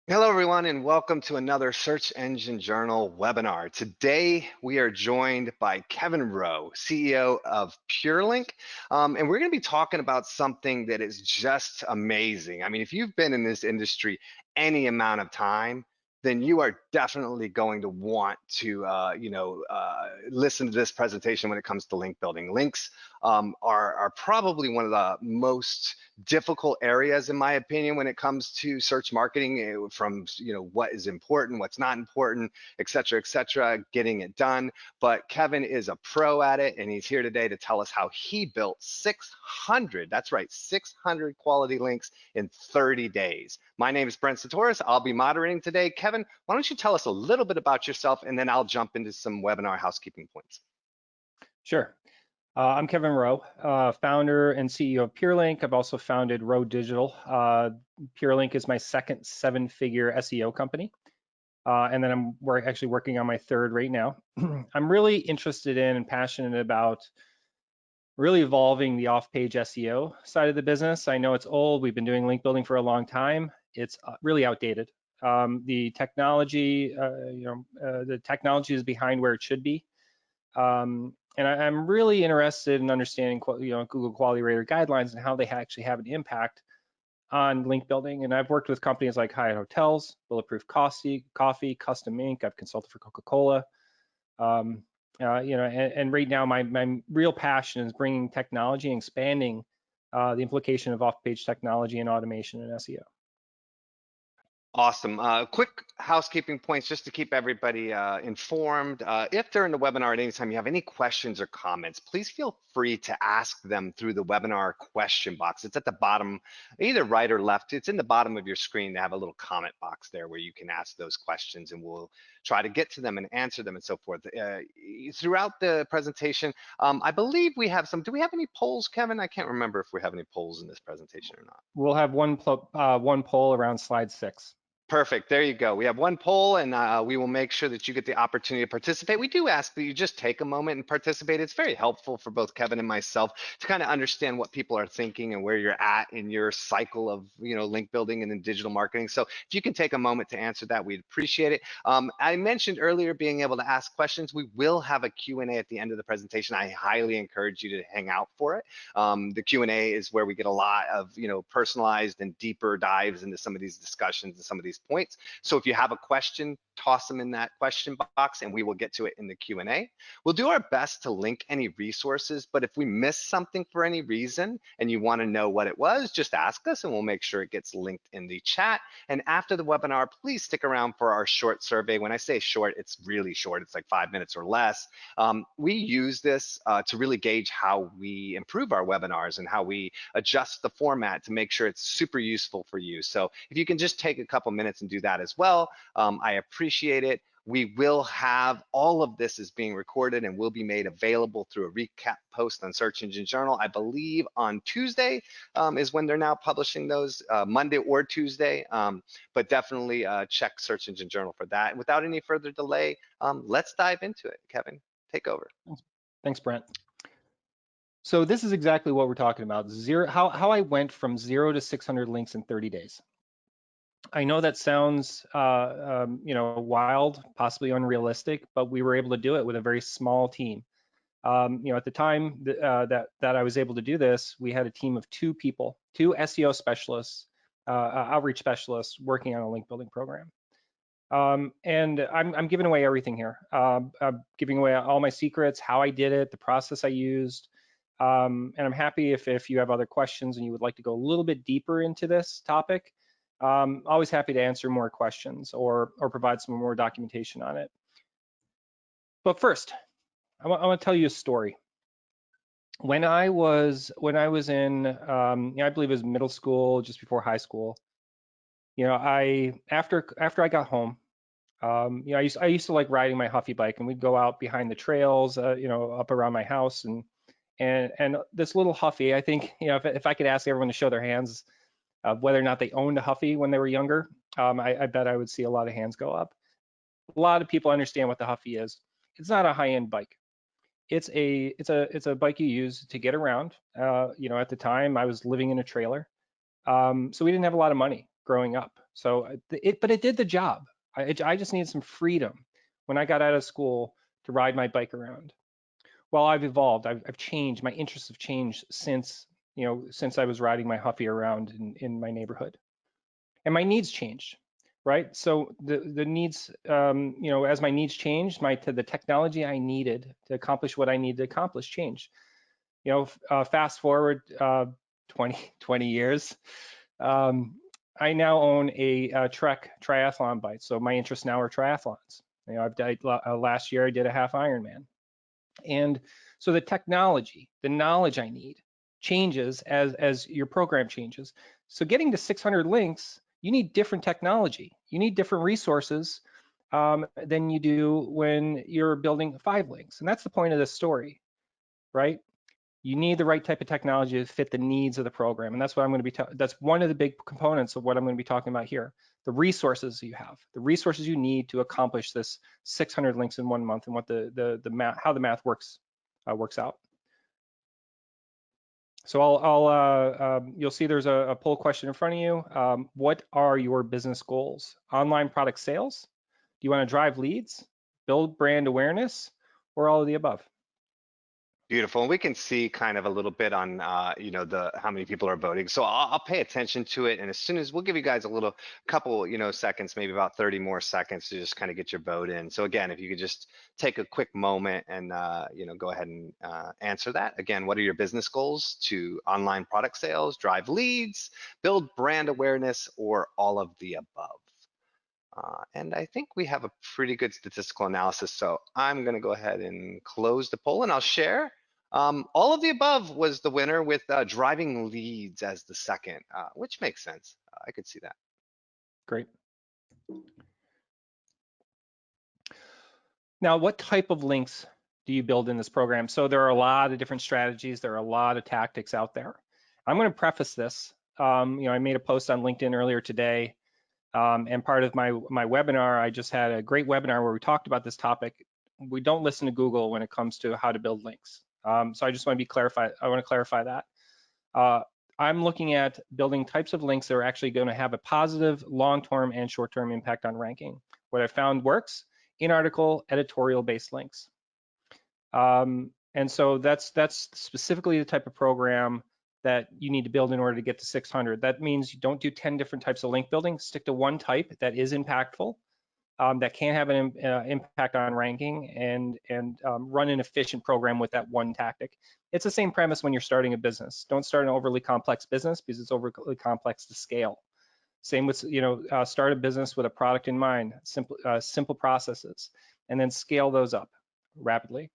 Hello, everyone, and welcome to another Search Engine Journal webinar. Today, we are joined by Kevin Rowe, CEO of PureLink, and we're going to be talking about something that is just amazing. I mean, if you've been in this industry any amount of time, then you are definitely going to want to, listen to this presentation when it comes to link building. Links are probably one of the most difficult areas, in my opinion, when it comes to search marketing, from what is important, what's not important, et cetera, getting it done. But Kevin is a pro at it, and he's here today to tell us how he built 600, that's right, 600 quality links in 30 days. My name is Brent Satoris. I'll be moderating today. Kevin, why don't you tell us a little bit about yourself, and then I'll jump into some webinar housekeeping points. Sure. I'm Kevin Rowe, founder and CEO of PureLink. I've also founded Rowe Digital. PureLink is my second seven-figure SEO company. And then we're actually working on my third right now. I'm really interested in and passionate about really evolving the off-page SEO side of the business. I know it's old. We've been doing link building for a long time. It's really outdated. The technology, the technology is behind where it should be. And I'm really interested in understanding, Google Quality Rater guidelines and how they actually have an impact on link building. And I've worked with companies like Hyatt Hotels, Bulletproof Coffee, Custom Ink. I've consulted for Coca-Cola. And right now my real passion is bringing technology and expanding the implication of off-page technology and automation in SEO. Awesome. Quick housekeeping points just to keep everybody informed. If during the webinar at any time you have any questions or comments, please feel free to ask them through the webinar question box. It's at the bottom, either right or left. It's in the bottom of your screen. They have a little comment box there where you can ask those questions, and we'll try to get to them and answer them and so forth. Throughout the presentation, I believe we have some. Do we have any polls, Kevin? I can't remember if we have any polls in this presentation or not. We'll have one poll around slide 6. Perfect. There you go. We have one poll, and we will make sure that you get the opportunity to participate. We do ask that you just take a moment and participate. It's very helpful for both Kevin and myself to kind of understand what people are thinking and where you're at in your cycle of link building and in digital marketing. So if you can take a moment to answer that, we'd appreciate it. I mentioned earlier being able to ask questions. We will have a Q&A at the end of the presentation. I highly encourage you to hang out for it. The Q&A is where we get a lot of personalized and deeper dives into some of these discussions and some of these points. So if you have a question, toss them in that question box and we will get to it in the Q&A. We'll do our best to link any resources, but if we miss something for any reason and you want to know what it was, just ask us and we'll make sure it gets linked in the chat. And after the webinar, please stick around for our short survey. When I say short, it's really short. It's like 5 minutes or less. We use this to really gauge how we improve our webinars and how we adjust the format to make sure it's super useful for you. So if you can just take a couple minutes and do that as well, I appreciate it. We will have all of this is being recorded and will be made available through a recap post on Search Engine Journal. I believe on Tuesday is when they're now publishing those, Monday or Tuesday, but definitely check Search Engine Journal for that. And without any further delay, let's dive into it. Kevin, take over. Thanks, Brent. So this is exactly what we're talking about. How I went from 0 to 600 links in 30 days. I know that sounds, wild, possibly unrealistic, but we were able to do it with a very small team. At the time that I was able to do this, we had a team of 2 people, 2 SEO specialists, outreach specialists working on a link building program. And I'm giving away everything here. I'm giving away all my secrets, how I did it, the process I used. And I'm happy if you have other questions and you would like to go a little bit deeper into this topic. Always happy to answer more questions or provide some more documentation on it. But first, I want to tell you a story. When I was in, I believe it was middle school, just before high school. After I got home, I used to like riding my Huffy bike, and we'd go out behind the trails, up around my house, and this little Huffy, I think, if I could ask everyone to show their hands whether or not they owned a Huffy when they were younger, I bet I would see a lot of hands go up. A lot of people understand what the Huffy is. It's not a high-end bike. It's a bike you use to get around. At the time I was living in a trailer, so we didn't have a lot of money. growing up. So but it did the job. I just needed some freedom when I got out of school to ride my bike around. Well, I've evolved. I've changed. My interests have changed since, since I was riding my Huffy around in my neighborhood, and my needs changed, right? So the needs, as my needs changed, the technology I needed to accomplish what I needed to accomplish changed. Fast forward 20 years, I now own a Trek triathlon bike. So my interests now are triathlons. Last year I did a half Ironman. And so the technology, the knowledge I need changes as your program changes. So getting to 600 links, you need different technology. You need different resources than you do when you're building 5 links. And that's the point of this story, right? You need the right type of technology to fit the needs of the program. And that's what I'm going to be, that's one of the big components of what I'm going to be talking about here. The resources you have, the resources you need to accomplish this 600 links in 1 month, and what the math, how the math works out. So you'll see there's a poll question in front of you. What are your business goals? Online product sales? Do you want to drive leads, build brand awareness, or all of the above? Beautiful. And we can see kind of a little bit on, the how many people are voting. So I'll pay attention to it. And as soon as we'll give you guys a little couple, seconds, maybe about 30 more seconds to just kind of get your vote in. So again, if you could just take a quick moment and, go ahead and answer that. Again, what are your business goals? To online product sales, drive leads, build brand awareness, or all of the above? And I think we have a pretty good statistical analysis. So I'm going to go ahead and close the poll, and I'll share. All of the above was the winner, with driving leads as the second, which makes sense. I could see that. Great. Now, what type of links do you build in this program? So there are a lot of different strategies. There are a lot of tactics out there. I'm going to preface this. I made a post on LinkedIn earlier today, and part of my webinar, I just had a great webinar where we talked about this topic. We don't listen to Google when it comes to how to build links. So I just want to I want to clarify that. I'm looking at building types of links that are actually going to have a positive long-term and short-term impact on ranking. What I found works: in-article editorial-based links. And so that's specifically the type of program that you need to build in order to get to 600. That means you don't do 10 different types of link building. Stick to one type that is impactful, that can have an impact on ranking, and run an efficient program with that one tactic. It's the same premise when you're starting a business. Don't start an overly complex business, because it's overly complex to scale. Same with, start a business with a product in mind, simple processes, and then scale those up rapidly.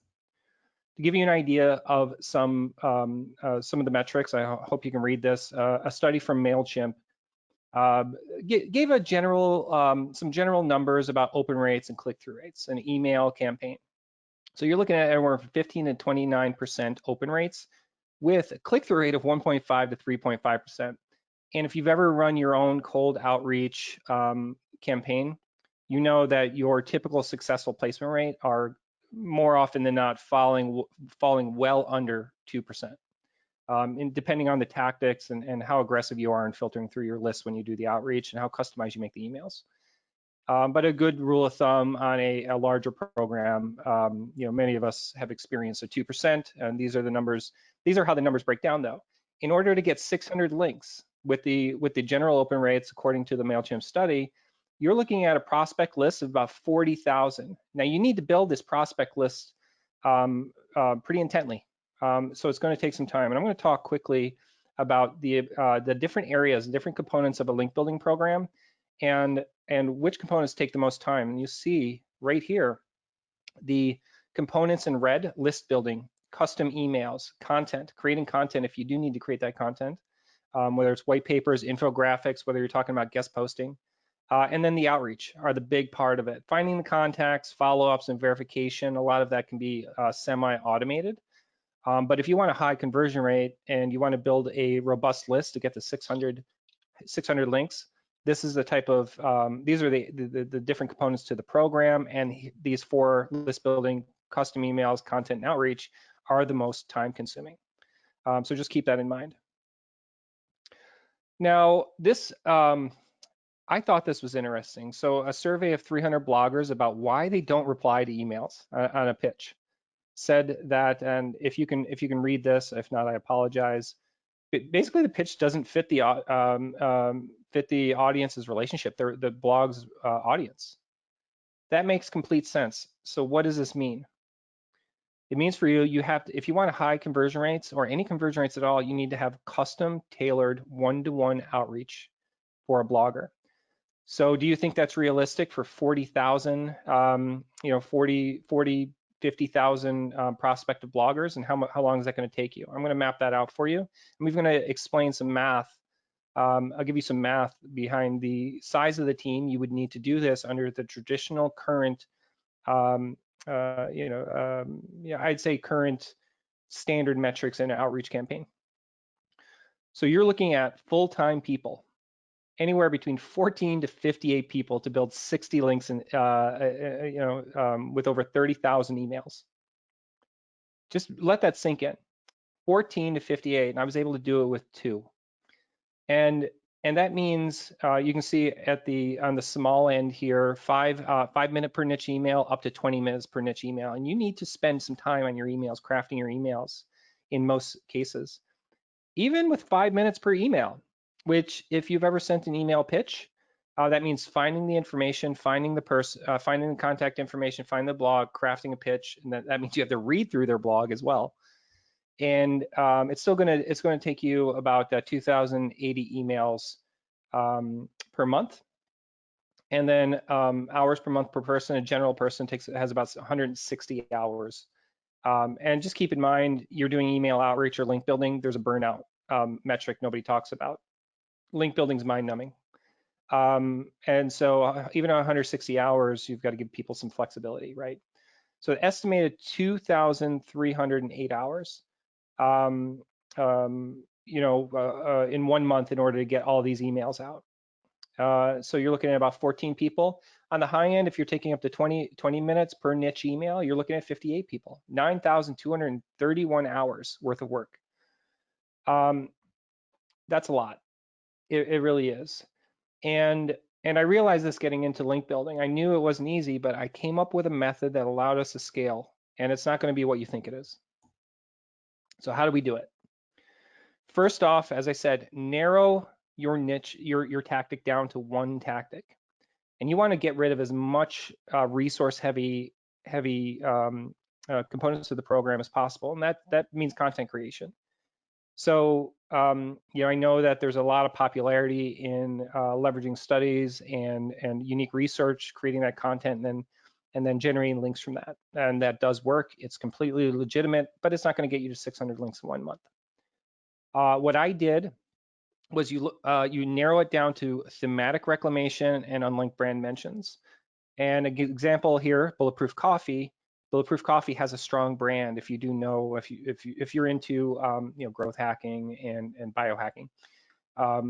To give you an idea of some of the metrics, I hope you can read this. A study from MailChimp gave a some general numbers about open rates and click-through rates, an email campaign. So you're looking at anywhere from 15 to 29% open rates, with a click-through rate of 1.5 to 3.5%. And if you've ever run your own cold outreach campaign, you know that your typical successful placement rate are more often than not falling well under 2%. And depending on the tactics and how aggressive you are in filtering through your list when you do the outreach, and how customized you make the emails. But a good rule of thumb on a larger program, many of us have experienced a 2%, and these are the numbers. These are how the numbers break down, though. In order to get 600 links with the general open rates, according to the MailChimp study, you're looking at a prospect list of about 40,000. Now, you need to build this prospect list pretty intently. So it's going to take some time. And I'm going to talk quickly about the different areas, different components of a link building program, and which components take the most time. And you see right here, the components in red: list building, custom emails, content, creating content if you do need to create that content, whether it's white papers, infographics, whether you're talking about guest posting. And then the outreach are the big part of it. Finding the contacts, follow-ups, and verification, a lot of that can be semi-automated. But if you want a high conversion rate and you want to build a robust list to get to 600 links, this is the type of, these are the different components to the program, and these 4: list building, custom emails, content, and outreach are the most time consuming. So just keep that in mind. Now, this I thought this was interesting. So a survey of 300 bloggers about why they don't reply to emails on a pitch said that, and if you can read this, if not, I apologize. Basically, the pitch doesn't fit the audience's relationship, the blog's audience. That makes complete sense. So what does this mean? It means for you, you have to, if you want high conversion rates or any conversion rates at all, you need to have custom tailored one-to-one outreach for a blogger. So do you think that's realistic for 40,000, 50,000 prospective bloggers? And how long is that going to take you? I'm going to map that out for you. And we're going to explain some math. I'll give you some math behind the size of the team you would need to do this under the traditional current, um, yeah, I'd say current standard metrics in an outreach campaign. So you're looking at full-time people, anywhere between 14 to 58 people to build 60 links and with over 30,000 emails. Just let that sink in. 14 to 58, and I was able to do it with 2. And that means you can see on the small end here, 5 minute per niche email up to 20 minutes per niche email. And you need to spend some time on your emails, crafting your emails in most cases. Even with 5 minutes per email, which if you've ever sent an email pitch, that means finding the information, finding the person, finding the contact information, finding the blog, crafting a pitch, and that means you have to read through their blog as well. And it's going to take you about 2,080 emails per month, and then hours per month per person. A general person has about 160 hours. And just keep in mind, you're doing email outreach or link building. There's a burnout metric nobody talks about. Link building is mind-numbing. And so even on 160 hours, you've got to give people some flexibility, right? So estimated 2,308 hours, in 1 month in order to get all these emails out. So you're looking at about 14 people. On the high end, if you're taking up to 20 minutes per niche email, you're looking at 58 people, 9,231 hours worth of work. That's a lot. It really is. And I realized this getting into link building. I knew it wasn't easy, but I came up with a method that allowed us to scale, and it's not going to be what you think it is. So how do we do it? First off, as I said, narrow your niche, your tactic down to one tactic. And you want to get rid of as much resource heavy components of the program as possible. And that means content creation. So, I know that there's a lot of popularity in leveraging studies and unique research, creating that content, and then generating links from that. And that does work. It's completely legitimate, but it's not going to get you to 600 links in 1 month. What I did was you narrow it down to thematic reclamation and unlinked brand mentions. And an example here, Bulletproof Coffee. Bulletproof Coffee has a strong brand. If you do know, if you're into growth hacking and biohacking,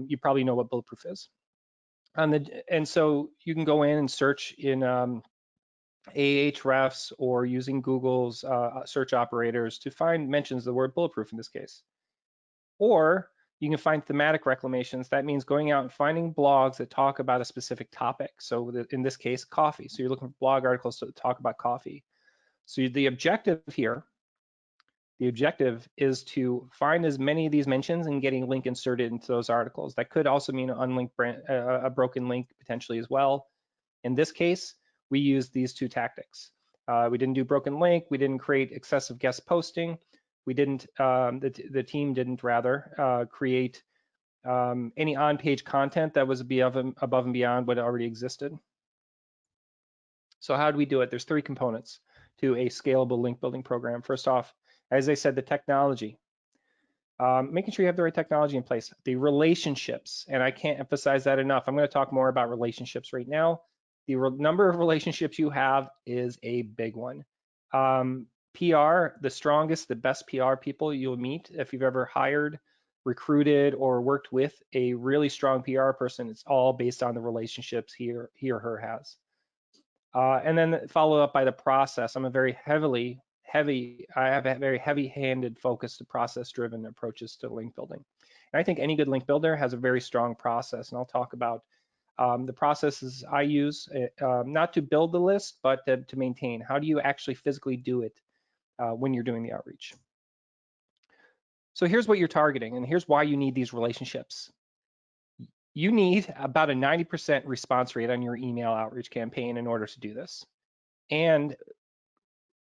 you probably know what Bulletproof is. And so you can go in and search in Ahrefs or using Google's search operators to find mentions of the word bulletproof in this case. Or you can find thematic reclamations. That means going out and finding blogs that talk about a specific topic. So in this case, coffee. So you're looking for blog articles to talk about coffee. So the objective here, is to find as many of these mentions and getting a link inserted into those articles. That could also mean an unlinked brand, a broken link potentially as well. In this case, we used these 2 tactics. We didn't do broken link. We didn't create excessive guest posting. We didn't, the team didn't rather create any on-page content that was above and beyond what already existed. So how do we do it? There's 3 components to a scalable link building program. First off, as I said, the technology. Making sure you have the right technology in place. The relationships, and I can't emphasize that enough. I'm going to talk more about relationships right now. The number of relationships you have is a big one. PR, the strongest, the best PR people you'll meet, if you've ever hired, recruited, or worked with a really strong PR person, it's all based on the relationships he or her has. And then follow up by the process. I'm a very I have a very heavy-handed focus to process-driven approaches to link building. And I think any good link builder has a very strong process, and I'll talk about The processes I use, not to build the list, but to maintain. How do you actually physically do it when you're doing the outreach? So here's what you're targeting, and here's why you need these relationships. You need about a 90% response rate on your email outreach campaign in order to do this. And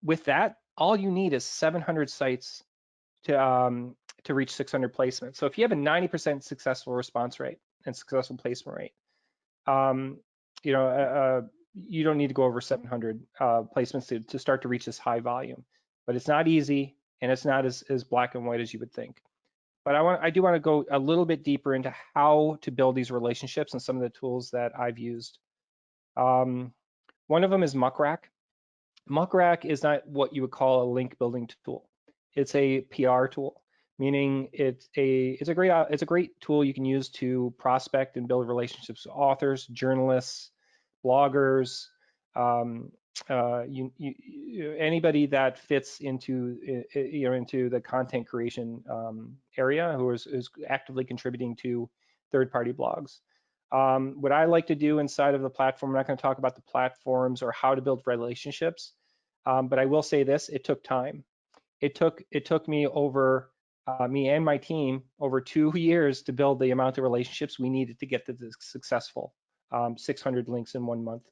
with that, all you need is 700 sites to reach 600 placements. So if you have a 90% successful response rate and successful placement rate, um, you don't need to go over 700 placements to start to reach this high volume. But it's not easy, and it's not as black and white as you would think. But I do want to go a little bit deeper into how to build these relationships and some of the tools that I've used. One of them is Muckrack. Muckrack is not what you would call a link building tool. It's a PR tool, meaning it's a great tool you can use to prospect and build relationships with authors, journalists, bloggers, um, anybody that fits into into the content creation area who is actively contributing to third-party blogs. What I like to do inside of the platform, I'm not going to talk about the platforms or how to build relationships, but I will say this: it took time. It took me over me and my team over 2 years to build the amount of relationships we needed to get to the successful 600 links in 1 month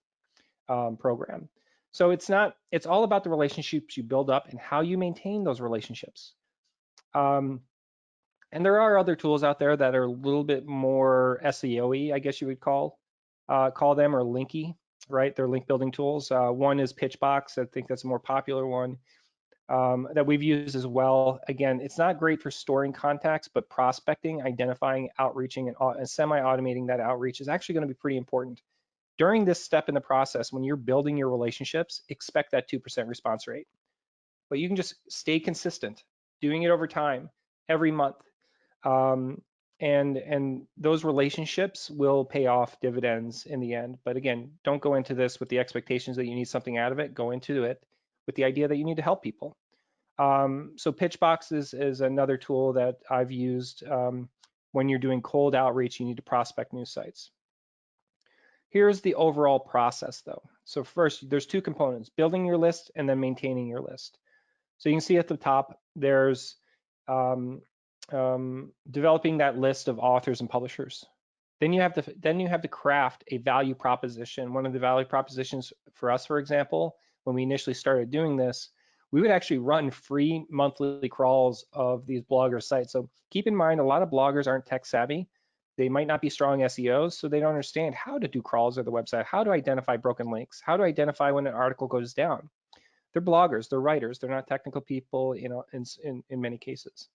program. So it's all about the relationships you build up and how you maintain those relationships. Um, and there are other tools out there that are a little bit more SEO-y, I guess you would call them, or linky, right? They're link building tools. One is Pitchbox. I think that's a more popular one that we've used as well. Again, it's not great for storing contacts, but prospecting, identifying, outreaching, and semi-automating that outreach is actually going to be pretty important. During this step in the process, when you're building your relationships, expect that 2% response rate. But you can just stay consistent, doing it over time, every month. Um, and those relationships will pay off dividends in the end. But again, don't go into this with the expectations that you need something out of it. Go into it with the idea that you need to help people. So Pitchbox is another tool that I've used when you're doing cold outreach. You need to prospect new sites. Here's the overall process though. So first, there's two components: building your list and then maintaining your list. So you can see at the top, there's developing that list of authors and publishers. Then you have to craft a value proposition. One of the value propositions for us, for example, when we initially started doing this, we would actually run free monthly crawls of these blogger sites. So keep in mind, a lot of bloggers aren't tech savvy. They might not be strong SEOs, so they don't understand how to do crawls of the website, how to identify broken links, how to identify when an article goes down. They're bloggers, they're writers, they're not technical people, in many cases.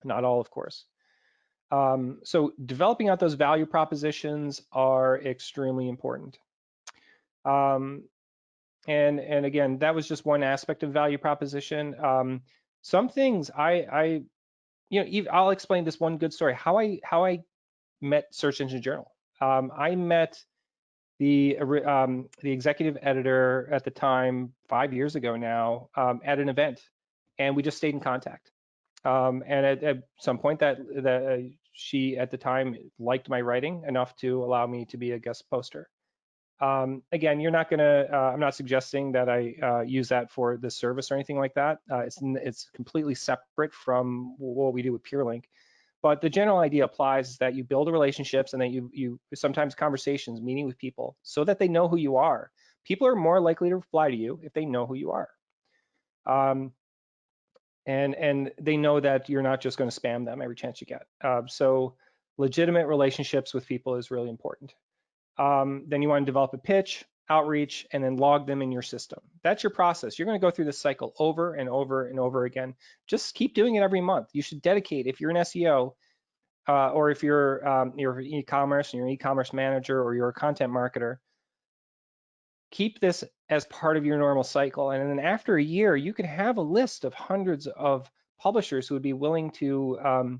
Not all, of course. So developing out those value propositions are extremely important. And again, that was just one aspect of value proposition. Some things I'll explain this one good story. How I met Search Engine Journal. I met the executive editor at the time, 5 years ago now, at an event, and we just stayed in contact. And at some point, that she at the time liked my writing enough to allow me to be a guest poster. Again, you're not gonna. I'm not suggesting that I use that for this service or anything like that. It's completely separate from what we do with PureLink. But the general idea applies is that you build relationships and that you sometimes conversations, meeting with people so that they know who you are. People are more likely to reply to you if they know who you are. And they know that you're not just going to spam them every chance you get. So legitimate relationships with people is really important. Then you want to develop a pitch, outreach, and then log them in your system. That's your process. You're going to go through this cycle over and over and over again. Just keep doing it every month. You should dedicate, if you're an SEO, or if you're e-commerce and you're an e-commerce manager or you're a content marketer, keep this as part of your normal cycle. And then after a year, you can have a list of hundreds of publishers who would be willing to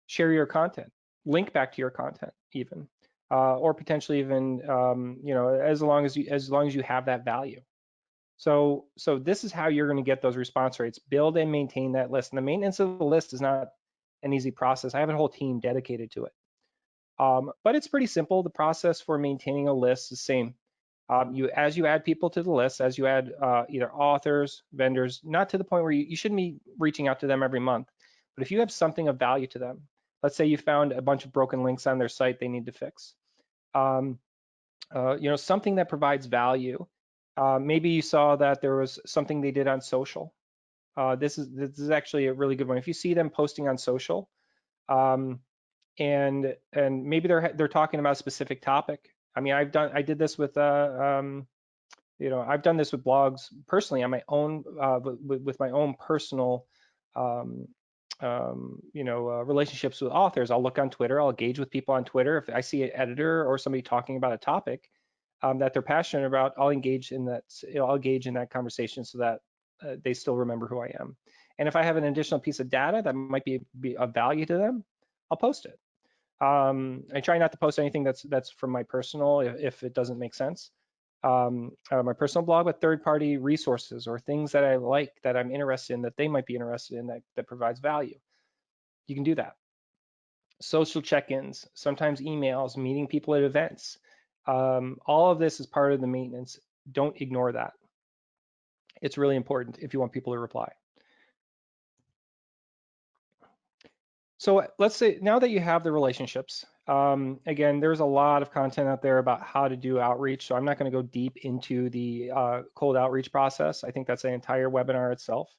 share your content, link back to your content even, or potentially even, as long as you have that value. So this is how you're going to get those response rates. Build and maintain that list. And the maintenance of the list is not an easy process. I have a whole team dedicated to it. But it's pretty simple. The process for maintaining a list is the same. As you add people to the list, as you add either authors, vendors, not to the point where you shouldn't be reaching out to them every month, but if you have something of value to them, let's say you found a bunch of broken links on their site they need to fix, um, something that provides value. Maybe you saw that there was something they did on social. This is actually a really good one. If you see them posting on social, um, and maybe they're talking about a specific topic. I mean, I did this with I've done this with blogs personally on my own with my own personal um, relationships with authors. I'll look on Twitter, I'll engage with people on Twitter. If I see an editor or somebody talking about a topic that they're passionate about, I'll engage in that. I'll engage in that conversation so that they still remember who I am. And if I have an additional piece of data that might be of value to them, I'll post it. I try not to post anything that's from my personal if it doesn't make sense. My personal blog, with third-party resources or things that I like that I'm interested in that they might be interested in that provides value. You can do that. Social check-ins, sometimes emails, meeting people at events. All of this is part of the maintenance. Don't ignore that. It's really important if you want people to reply. So let's say now that you have the relationships, again, there's a lot of content out there about how to do outreach. So I'm not going to go deep into the cold outreach process. I think that's an entire webinar itself.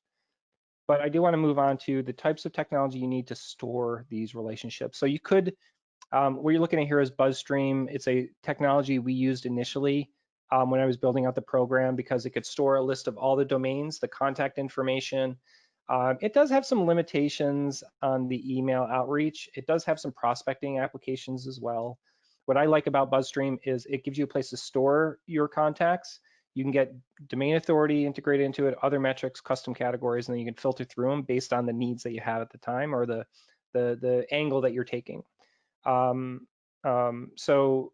But I do want to move on to the types of technology you need to store these relationships. So you could, what you're looking at here is BuzzStream. It's a technology we used initially when I was building out the program because it could store a list of all the domains, the contact information. It does have some limitations on the email outreach. It does have some prospecting applications as well. What I like about BuzzStream is it gives you a place to store your contacts. You can get domain authority integrated into it, other metrics, custom categories, and then you can filter through them based on the needs that you have at the time or the angle that you're taking. Um, so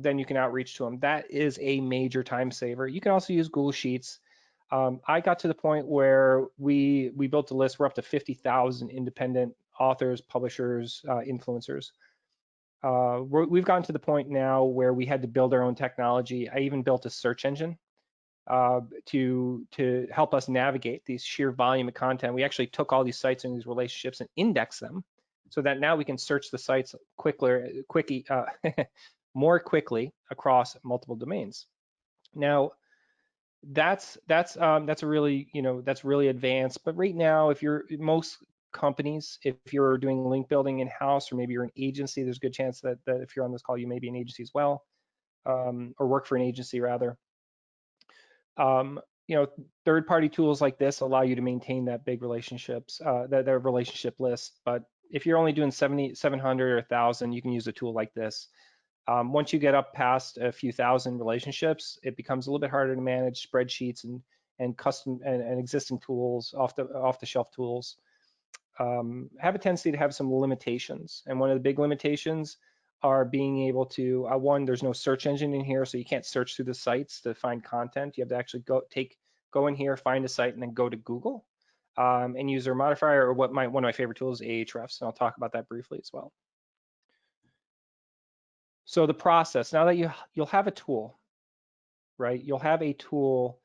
then you can outreach to them. That is a major time saver. You can also use Google Sheets. I got to the point where we built a list. We're up to 50,000 independent authors, publishers, influencers. We've gotten to the point now where we had to build our own technology. I even built a search engine to help us navigate these sheer volume of content. We actually took all these sites and these relationships and indexed them so that now we can search the sites more quickly across multiple domains. Now, that's a really that's really advanced. But right now, if you're most companies, if you're doing link building in house or maybe you're an agency, there's a good chance that if you're on this call, you may be an agency as well, or work for an agency rather. Um, third-party tools like this allow you to maintain that big relationships, that relationship list. But if you're only doing 700 or 1,000, you can use a tool like this. Once you get up past a few thousand relationships, it becomes a little bit harder to manage spreadsheets and custom and existing tools, off-the-shelf tools. Have a tendency to have some limitations. And one of the big limitations are being able to, one, there's no search engine in here, so you can't search through the sites to find content. You have to actually go in here, find a site, and then go to Google and use their modifier, or one of my favorite tools is Ahrefs, and I'll talk about that briefly as well. So the process, now that you'll have a tool, right? You'll have a tool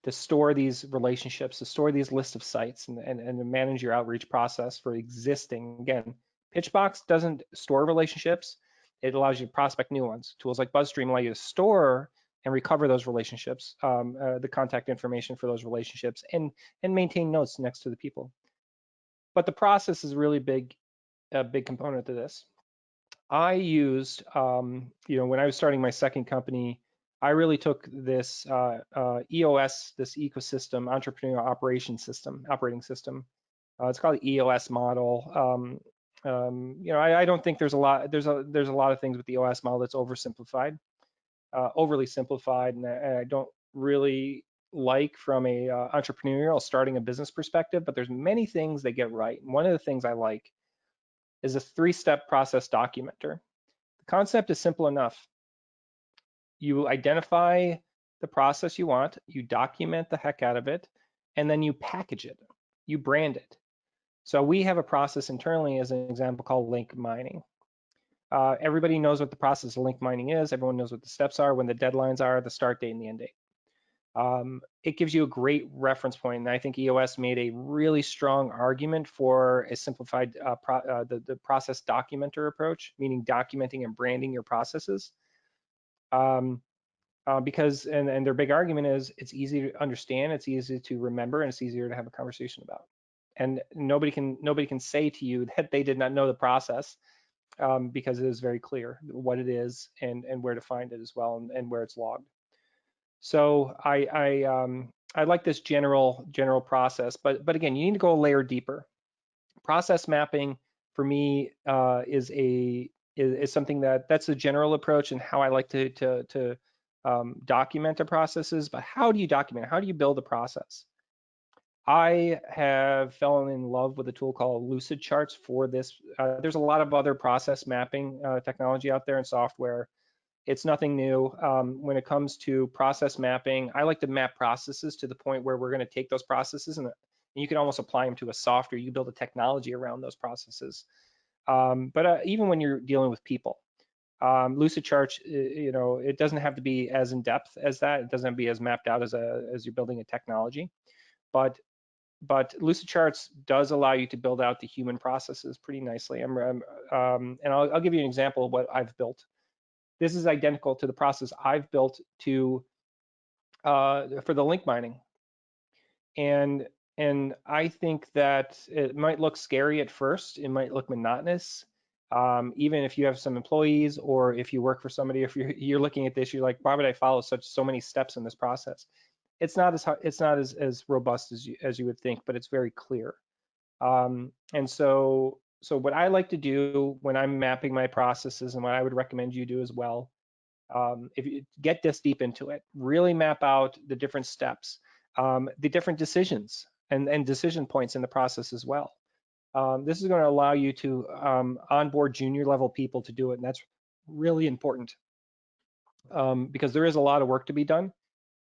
to store these relationships, to store these lists of sites and to manage your outreach process for existing. Again, Pitchbox doesn't store relationships. It allows you to prospect new ones. Tools like BuzzStream allow you to store and recover those relationships, the contact information for those relationships, and maintain notes next to the people. But the process is really a big component to this. I used, when I was starting my second company, I really took this EOS, this ecosystem, entrepreneurial operating system. It's called the EOS model. I don't think there's a lot of things with the EOS model that's overly simplified, and I don't really like from a entrepreneurial starting a business perspective. But there's many things they get right. And one of the things I like is a 3-step process documenter. The concept is simple enough. You identify the process you want, you document the heck out of it, and then you package it, you brand it. So we have a process internally as an example called link mining. Everybody knows what the process of link mining is. Everyone knows what the steps are, when the deadlines are, the start date and the end date. It gives you a great reference point, and I think EOS made a really strong argument for a simplified the process documenter approach, meaning documenting and branding your processes. Because and their big argument is it's easy to understand, it's easy to remember, and it's easier to have a conversation about. And nobody can say to you that they did not know the process, because it is very clear what it is and where to find it as well, and where it's logged. So I like this general process, but again, you need to go a layer deeper. Process mapping for me is something that's a general approach and how I like to document the processes. But how do you document? How do you build a process? I have fallen in love with a tool called Lucid Charts for this. There's a lot of other process mapping technology out there and software. It's nothing new. When it comes to process mapping, I like to map processes to the point where we're going to take those processes and you can almost apply them to a software. You build a technology around those processes. But even when you're dealing with people, Lucid Charts, it doesn't have to be as in depth as that. It doesn't have to be as mapped out as you're building a technology. But Lucid Charts does allow you to build out the human processes pretty nicely. And I'll give you an example of what I've built. This is identical to the process I've built for the link mining. And I think that it might look scary at first. It might look monotonous. Even if you have some employees or if you work for somebody, if you're looking at this, you're like, why would I follow so many steps in this process? It's not as robust as you would think, but it's very clear. And so what I like to do when I'm mapping my processes, and what I would recommend you do as well, if you get this deep into it, really map out the different steps, the different decisions and decision points in the process as well. This is going to allow you to onboard junior level people to do it, and that's really important, because there is a lot of work to be done.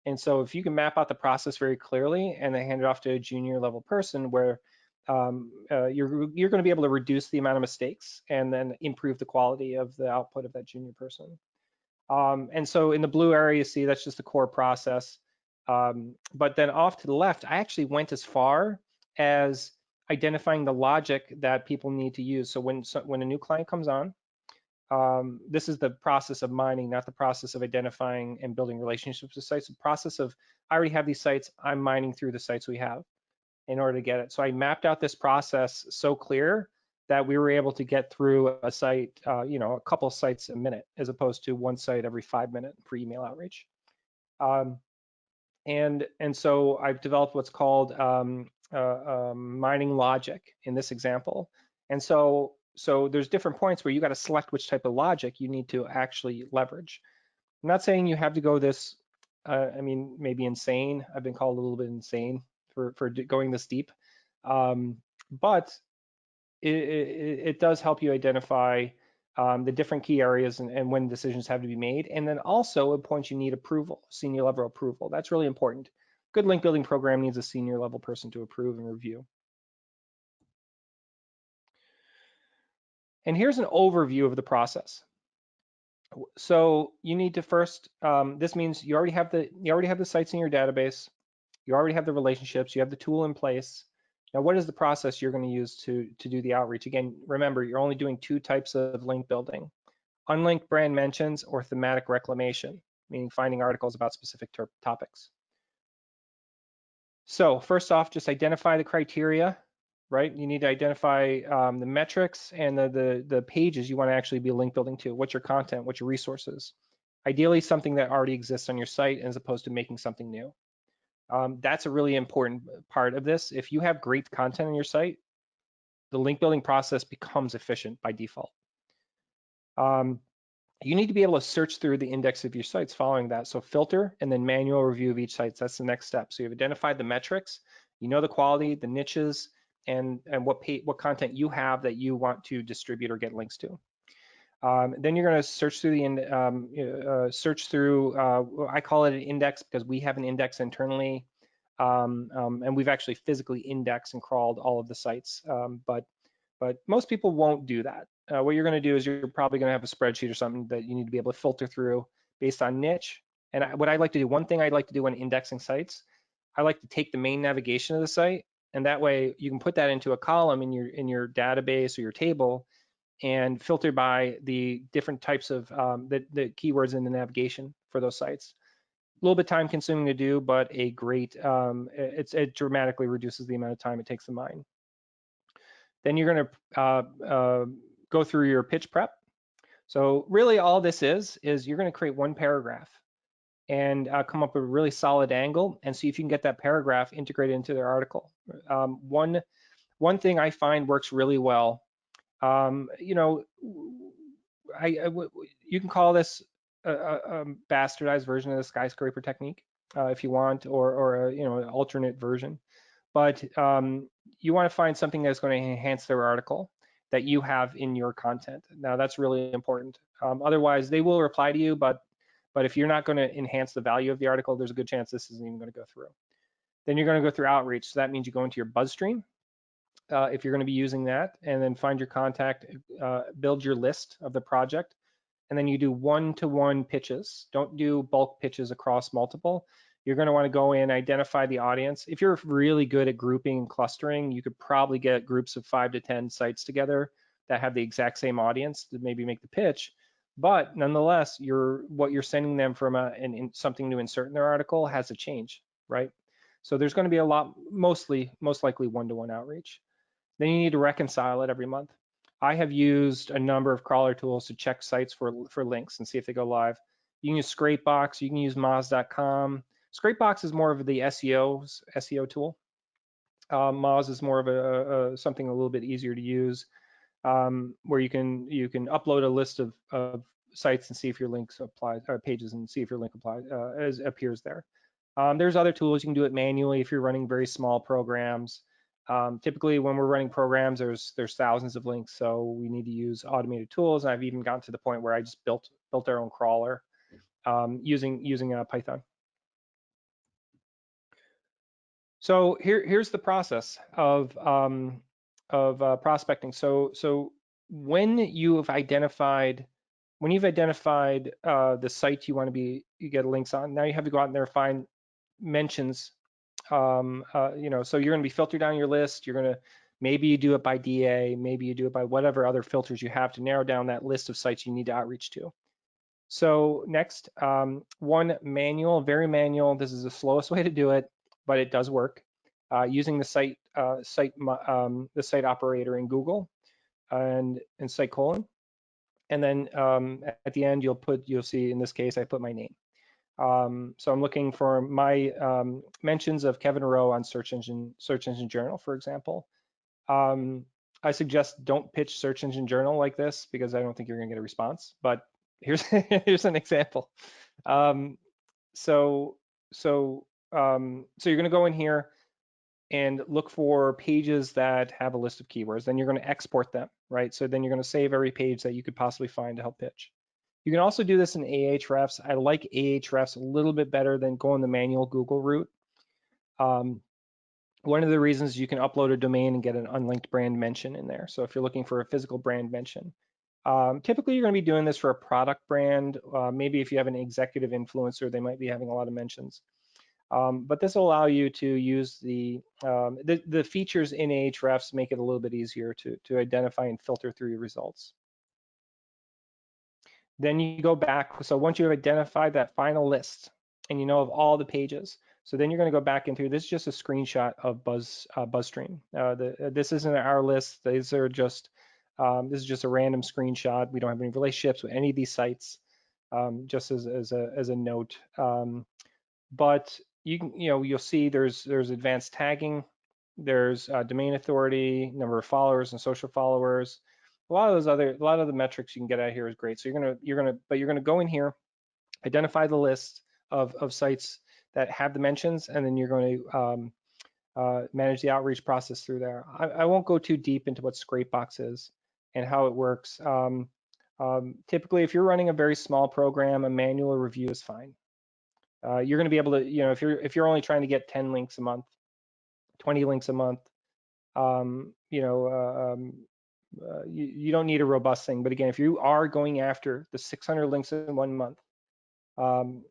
And so if you can map out the process very clearly and then hand it off to a junior level person, where you're going to be able to reduce the amount of mistakes and then improve the quality of the output of that junior person. And so in the blue area, you see that's just the core process. But then off to the left, I actually went as far as identifying the logic that people need to use. So when a new client comes on, this is the process of mining, not the process of identifying and building relationships with sites. The process of, I already have these sites, I'm mining through the sites we have in order to get it. So I mapped out this process so clear that we were able to get through a site, a couple of sites a minute, as opposed to one site every 5 minutes for email outreach. And so I've developed what's called mining logic in this example. And so there's different points where you got to select which type of logic you need to actually leverage. I'm not saying you have to go this, maybe insane. I've been called a little bit insane for going this deep. But it does help you identify the different key areas and when decisions have to be made. And then also at points you need approval, senior level approval. That's really important. Good link building program needs a senior level person to approve and review. And here's an overview of the process. So you need to first, this means you already have the sites in your database, you already have the relationships, you have the tool in place. Now, what is the process you're going to use to do the outreach? Again, remember, you're only doing two types of link building: unlinked brand mentions or thematic reclamation, meaning finding articles about specific topics. So first off, just identify the criteria, right? You need to identify the metrics and the pages you want to actually be link building to. What's your content? What's your resources? Ideally, something that already exists on your site as opposed to making something new. That's a really important part of this. If you have great content on your site, the link building process becomes efficient by default. You need to be able to search through the index of your sites following that. So filter and then manual review of each site. That's the next step. So you've identified the metrics, you know the quality, the niches, and what content you have that you want to distribute or get links to. Then you're going to search through I call it an index because we have an index internally, and we've actually physically indexed and crawled all of the sites. But most people won't do that. what you're going to do is you're probably going to have a spreadsheet or something that you need to be able to filter through based on niche. And what I like to do, one thing I'd like to do when indexing sites, I like to take the main navigation of the site, and that way you can put that into a column in your database or your table, and filter by the different types of the keywords in the navigation for those sites. A little bit time consuming to do, but a great it dramatically reduces the amount of time it takes to mine. Then you're going to go through your pitch prep. So really all this is you're going to create one paragraph and come up with a really solid angle and see if you can get that paragraph integrated into their article. One thing I find works really well, you know, you can call this a bastardized version of the skyscraper technique if you want, or a, an alternate version. But you want to find something that's going to enhance their article that you have in your content. Now that's really important. Otherwise, they will reply to you, but if you're not going to enhance the value of the article, there's a good chance this isn't even going to go through. Then you're going to go through outreach. So that means you go into your buzz stream if you're going to be using that, and then find your contact, build your list of the project, and then you do one-to-one pitches. Don't do bulk pitches across multiple. You're going to want to go in, identify the audience. If you're really good at grouping and clustering, you could probably get groups of 5 to 10 sites together that have the exact same audience to maybe make the pitch. But nonetheless, what you're sending them from something to insert in their article has to change, right? So there's going to be a lot, most likely one-to-one outreach. Then you need to reconcile it every month. I have used a number of crawler tools to check sites for links and see if they go live. You can use Scrapebox, you can use Moz.com. Scrapebox is more of the SEO tool. Moz is more of something a little bit easier to use, where you can upload a list of sites and see if your links apply, or pages, and see if your link appears there. There's other tools you can do it manually if you're running very small programs. Typically, when we're running programs, there's thousands of links, so we need to use automated tools. And I've even gotten to the point where I just built our own crawler using Python. So here's the process of prospecting. So when you've identified the site you get links on, now you have to go out there and find mentions. So you're going to be filtered down your list. Maybe you do it by DA, maybe you do it by whatever other filters you have to narrow down that list of sites you need to outreach to. So next, one manual, very manual. This is the slowest way to do it, but it does work. Using the site operator in Google and site colon, and then at the end you'll see, in this case I put my name. So I'm looking for my mentions of Kevin Rowe on Search Engine Journal, for example. I suggest don't pitch Search Engine Journal like this because I don't think you're going to get a response. But here's here's an example. So you're going to go in here and look for pages that have a list of keywords. Then you're going to export them, right? So then you're going to save every page that you could possibly find to help pitch. You can also do this in Ahrefs. I like Ahrefs a little bit better than going the manual Google route. One of the reasons you can upload a domain and get an unlinked brand mention in there. So if you're looking for a physical brand mention, typically you're going to be doing this for a product brand. Maybe if you have an executive influencer, they might be having a lot of mentions. But this will allow you to use the features in Ahrefs, make it a little bit easier to identify and filter through your results. Then you go back. So once you've identified that final list and you know of all the pages, so then you're going to go back into, this is just a screenshot of BuzzStream. This isn't our list. These are just, this is just a random screenshot. We don't have any relationships with any of these sites, just as a note. But you'll see there's advanced tagging, there's domain authority, number of followers and social followers. A lot of the metrics you can get out of here is great. So you're gonna go in here, identify the list of sites that have the mentions, and then you're going to manage the outreach process through there. I won't go too deep into what Scrapebox is and how it works. Typically, if you're running a very small program, a manual review is fine. You're going to be able to, if you're only trying to get 10 links a month, 20 links a month, You don't need a robust thing. But again, if you are going after the 600 links in 1 month um,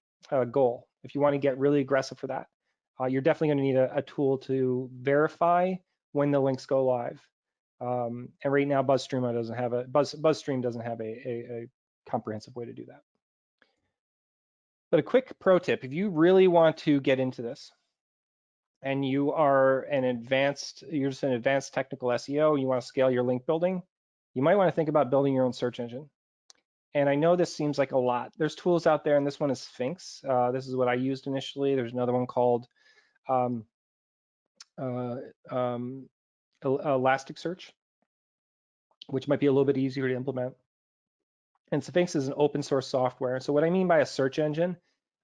goal, if you want to get really aggressive for that, you're definitely going to need a tool to verify when the links go live. And right now, BuzzStream doesn't have a comprehensive way to do that. But a quick pro tip: if you really want to get into this, and you're just an advanced technical SEO, you want to scale your link building, you might want to think about building your own search engine. And I know this seems like a lot. There's tools out there, and this one is Sphinx. This is what I used initially. There's another one called um, uh, um, Elasticsearch, which might be a little bit easier to implement. And Sphinx is an open source software. So what I mean by a search engine,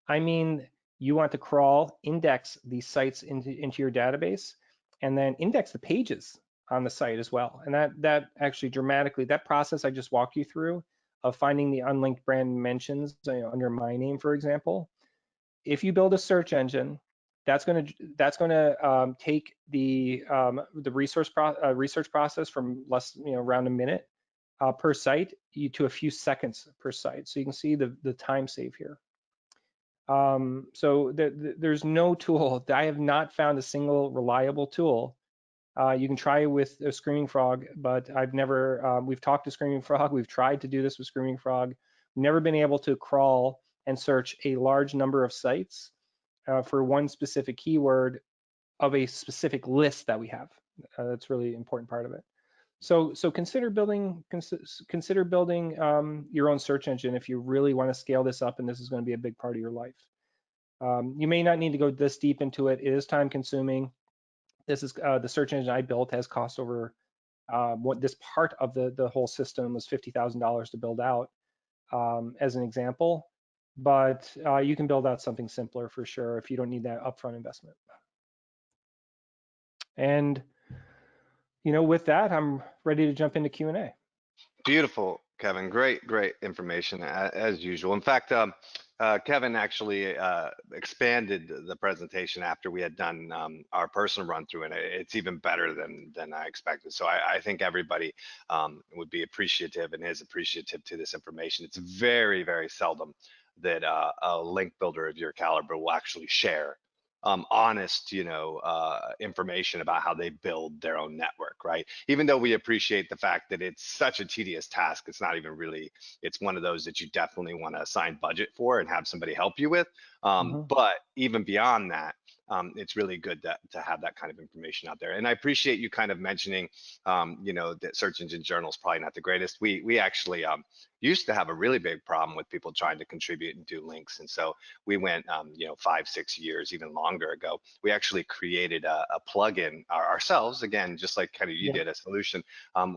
I mean you want to crawl, index these sites into your database, and then index the pages on the site as well. And that actually dramatically, that process I just walked you through of finding the unlinked brand mentions, under my name, for example. If you build a search engine, that's going to take the research process from around a minute per site to a few seconds per site. So you can see the time save here. So there's no tool. I have not found a single reliable tool. You can try with a Screaming Frog, but I've never, we've talked to Screaming Frog. We've tried to do this with Screaming Frog. Never been able to crawl and search a large number of sites for one specific keyword of a specific list that we have. That's really an important part of it. So consider building your own search engine if you really want to scale this up, and this is going to be a big part of your life. You may not need to go this deep into it. It is time consuming. This is the search engine I built has cost over what this part of the whole system was $50,000 to build out, as an example. But you can build out something simpler for sure if you don't need that upfront investment. And with that, I'm ready to jump into Q&A. Beautiful, Kevin. Great information as usual. In fact, Kevin actually expanded the presentation after we had done our personal run through, and it's even better than I expected. So I think everybody would be appreciative and is appreciative to this information. It's very seldom that a link builder of your caliber will actually share honest, information about how they build their own network, right? Even though we appreciate the fact that it's such a tedious task, it's not even really, it's one of those that you definitely want to assign budget for and have somebody help you with. Mm-hmm. But even beyond that, it's really good to have that kind of information out there. And I appreciate you kind of mentioning, that search engine journal is probably not the greatest. We actually used to have a really big problem with people trying to contribute and do links. And so we went, 5-6 years, even longer ago, we actually created a plugin ourselves, again, just like kind of you Yeah. did, a solution.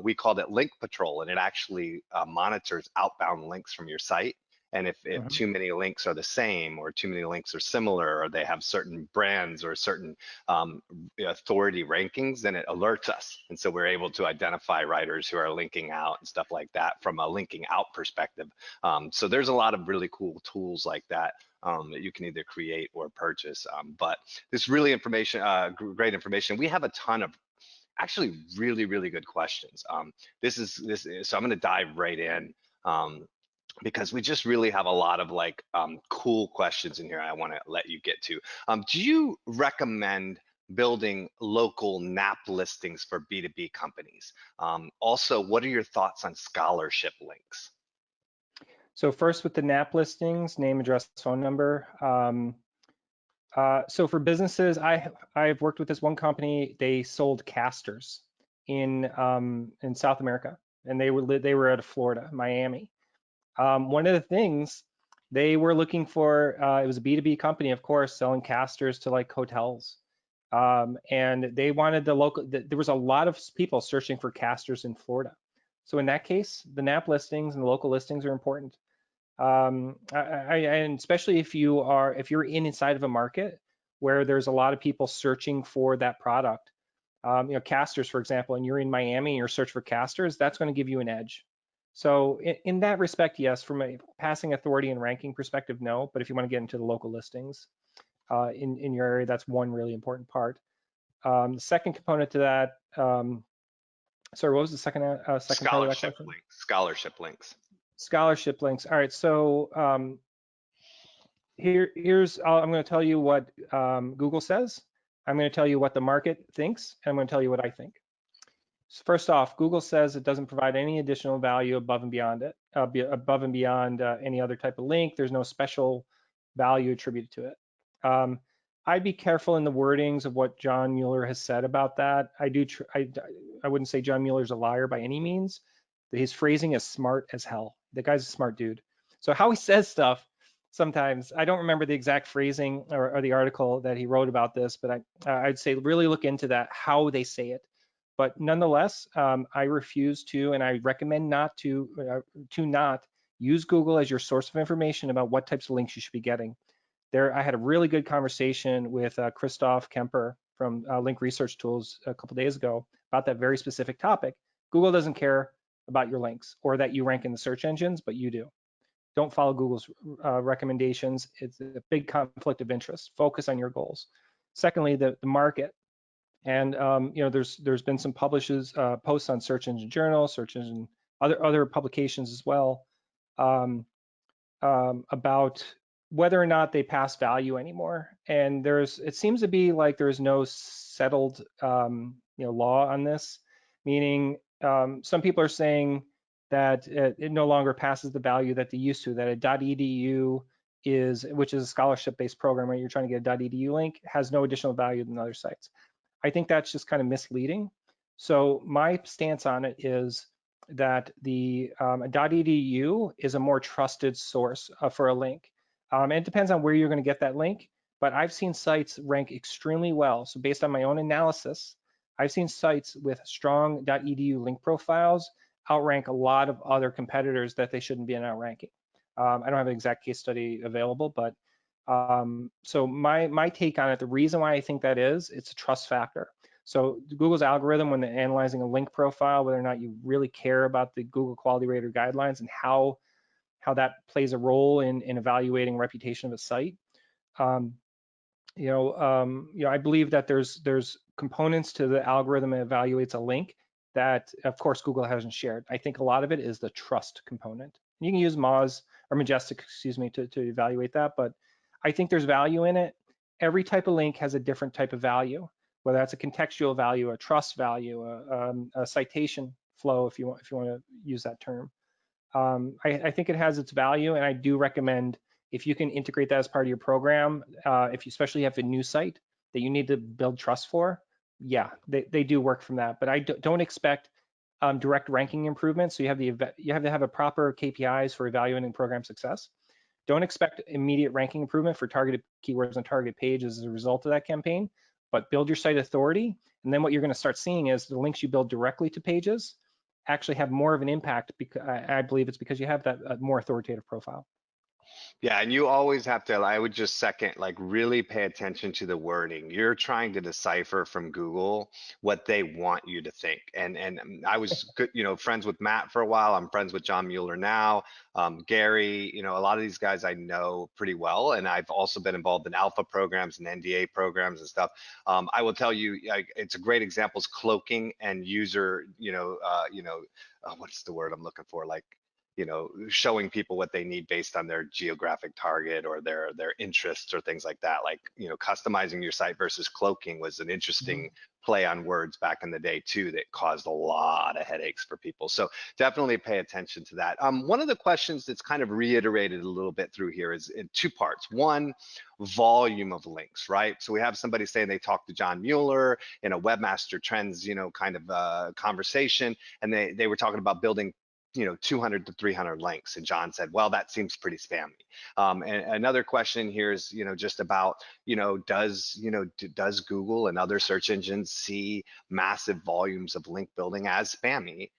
We called it Link Patrol, and it actually monitors outbound links from your site. And if Mm-hmm. too many links are the same, or too many links are similar, or they have certain brands or certain authority rankings, then it alerts us. And so we're able to identify writers who are linking out and stuff like that from a linking out perspective. So there's a lot of really cool tools like that that you can either create or purchase. But this really great information. We have a ton of actually really good questions. So I'm going to dive right in. Because we just really have a lot of cool questions in here I want to let you get to. Do you recommend building local NAP listings for B2B companies? Also, what are your thoughts on scholarship links? So first with the NAP listings, name, address, phone number. So for businesses, I've worked with this one company. They sold casters in South America, and they were out of Florida, Miami. One of the things they were looking for, it was a B2B company, of course, selling casters to like hotels. And they wanted there was a lot of people searching for casters in Florida. So in that case, the NAP listings and the local listings are important. And especially if you're inside of a market where there's a lot of people searching for that product, casters, for example, and you're in Miami and you're searching for casters, that's going to give you an edge. So in that respect, yes, from a passing authority and ranking perspective, no. But if you want to get into the local listings in your area, that's one really important part. The second component to that, Sorry, what was the second part of that question? Scholarship links. Scholarship links. All right, so here's I'm going to tell you what Google says. I'm going to tell you what the market thinks, and I'm going to tell you what I think. So first off, Google says it doesn't provide any additional value above and beyond it, above and beyond any other type of link. There's no special value attributed to it. I'd be careful in the wordings of what John Mueller has said about that. I wouldn't say John Mueller's a liar by any means. His phrasing is smart as hell. The guy's a smart dude. So how he says stuff sometimes, I don't remember the exact phrasing or the article that he wrote about this, but I'd say really look into that, how they say it. But nonetheless, I refuse to, and I recommend not to not use Google as your source of information about what types of links you should be getting. I had a really good conversation with Christoph Kemper from Link Research Tools a couple days ago about that very specific topic. Google doesn't care about your links or that you rank in the search engines, but you do. Don't follow Google's recommendations. It's a big conflict of interest. Focus on your goals. Secondly, the market. And there's been some posts on Search Engine Journal, Search Engine, other publications as well, about whether or not they pass value anymore. And it seems to be like there's no settled law on this, meaning some people are saying that it no longer passes the value that they used to, that a .edu which is a scholarship-based program where you're trying to get a .edu link, has no additional value than other sites. I think that's just kind of misleading. So my stance on it is that the .edu is a more trusted source for a link. And it depends on where you're going to get that link, but I've seen sites rank extremely well. So based on my own analysis, I've seen sites with strong .edu link profiles outrank a lot of other competitors that they shouldn't be in outranking. I don't have an exact case study available, but so my take on it, the reason why I think that is, it's a trust factor. So Google's algorithm, when they're analyzing a link profile, whether or not you really care about the Google Quality Rater guidelines and how that plays a role in evaluating reputation of a site. I believe that there's components to the algorithm that evaluates a link that, of course, Google hasn't shared. I think a lot of it is the trust component. You can use Moz or Majestic, excuse me, to evaluate that, but I think there's value in it. Every type of link has a different type of value, whether that's a contextual value, a trust value, a citation flow, if you want to use that term. I think it has its value, and I do recommend if you can integrate that as part of your program, if you especially have a new site that you need to build trust for, yeah, they do work from that. But I don't expect direct ranking improvements. So you have to have a proper KPIs for evaluating program success. Don't expect immediate ranking improvement for targeted keywords on targeted pages as a result of that campaign, but build your site authority. And then what you're going to start seeing is the links you build directly to pages actually have more of an impact, because I believe it's because you have that more authoritative profile. Yeah, and you always have to, I would just second, like really pay attention to the wording. You're trying to decipher from Google what they want you to think. And I was good, friends with Matt for a while. I'm friends with John Mueller now. Gary, a lot of these guys I know pretty well, and I've also been involved in alpha programs and NDA programs and stuff. I will tell you, it's a great example is cloaking and user, what's the word I'm looking for? Like, showing people what they need based on their geographic target or their interests or things like that. Like, customizing your site versus cloaking was an interesting play on words back in the day too, that caused a lot of headaches for people. So definitely pay attention to that. One of the questions that's kind of reiterated a little bit through here is in two parts. One, volume of links, right? So we have somebody saying they talked to John Mueller in a webmaster trends, kind of conversation, and they were talking about building 200 to 300 links. And John said, well, that seems pretty spammy. And another question here is, just about, does Google and other search engines see massive volumes of link building as spammy?